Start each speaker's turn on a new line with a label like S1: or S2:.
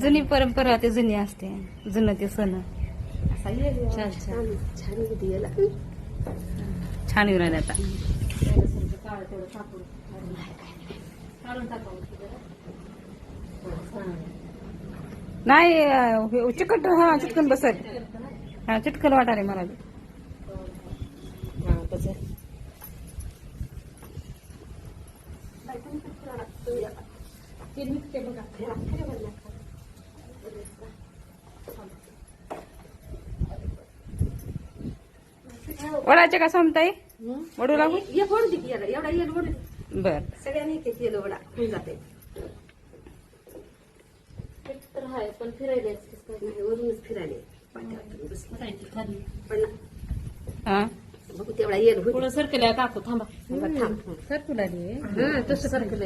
S1: जुनी परंपरा ते जुनी असते, जुनं ते सण छान छान छान येऊ राहिले आता. नाही चिकट, हा चिटकन बसत, हा चिटकन वाटाले मला बी. वडाचे का समताई वडू लागू
S2: एवढा येल वडू
S1: बर.
S2: सगळ्यांनी एक येलो वडा होऊन जाते. तर हाय पण फिरायला वरूनच फिरायले पण
S1: हा
S2: बघू तेवढा येल
S3: थोडं सरकल्या काकू थांबा.
S2: थांब
S1: सरकुला
S2: तसं सरकलं.